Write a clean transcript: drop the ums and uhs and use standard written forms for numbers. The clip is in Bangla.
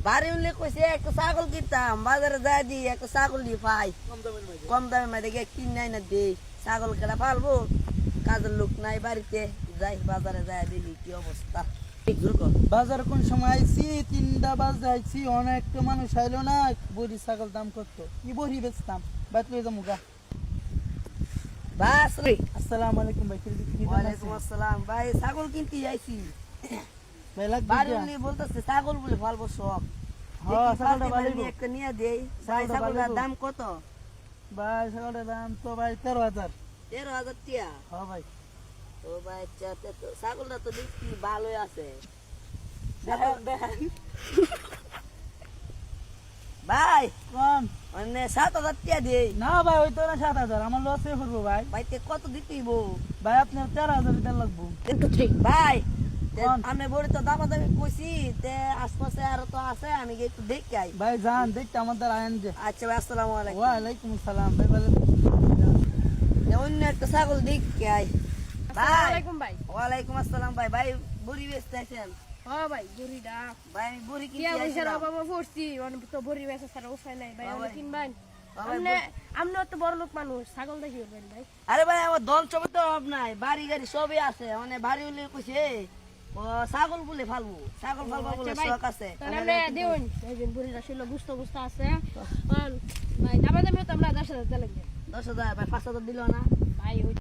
বাড়ি উনলে কইছে একটা ছাগল কিনতাম বাজারে যাই দি একটা ছাগল দিয়ে পাই কম দামে মাই দেখে কিন নাই না দেই ছাগল কেনা পালবো কাজের লোক নাই বাড়িতে যাই বাজারে যাই দেখি কি অবস্থা বাজার কোন সময় আইছি 3টা বাজে আইছি অনেক তো মানুষ আইলো না বড়ি ছাগল দাম কত কি বড়ি বেচতাম বাইত লই যামু গা বাস রে আসসালামু আলাইকুম ভাই কি ওয়ালাইকুম আসসালাম ভাই ছাগল কিনতে আইছি ভাই লাগবে বাড়ি উনি বলতেছে ছাগল বলে পালবো সব হ্যাঁ ছাগলটা ভালো একটা নিয়ে দেই ভাই ছাগলটার দাম কত ভাই ছাগলটার দাম তো ভাই 13000 13,000 টিয়া হ্যাঁ ভাই ও ভাই ছাগলটা তো দেখছি ভালোই আছে ভাই কোন মানে 7,000 টিয়া দেই না ভাই ওই তো না 7000 আমার লসে করবো ভাই ভাই তে কত দিতেইব ভাই আপনার 13000 দিতে লাগবো ভাই কোন? আমি বড় তো দামা দামি কইছি তে আশপাশে আর তো আছে আমি গিয়ে একটু দেখে আই ভাই যান দেখতে আমাদের আইন যে আচ্ছা ভাই আসসালামু আলাইকুম ওয়ালাইকুম আসসালাম ভাই ভালো অন্য একটা ছাগল দেখে আই ভাই আসসালামু ভাই ওয়ালাইকুম আসসালাম ভাই ভাই বুড়ি বেচতে আছেন হ্যাঁ ভাই বুড়িটা ভাই আমি বুড়ি কি পয়সার কিনতে অভাবে পড়ছি অনেক তো বুড়ি বেচা ছাড়া উপায় নাই ভাই হ্যাঁ অনেক ভাই। কিনবেন হ্যাঁ ভাই, আপনি তো বড় লোক মানুষ ছাগল দেখি উঠবেন ভাই আরে ভাই আমার দল ছবি তো অভাব নাই বাড়ি গাড়ি সবই আছে মানে বাড়ি হলে কইছে ও ছাগল বলে ফালবো ছাগল ফালবো বলে আচ্ছা ভাই, শখ আছে তাহলে আপনি দিউন একদিন বুড়িটা ছিল বুঝতে বুঝতে আছে ভাই দাবা দামি তো আমরা 10,000 দিতে লাগবে 10,000 ভাই 5,000 দিল না ভাই ওই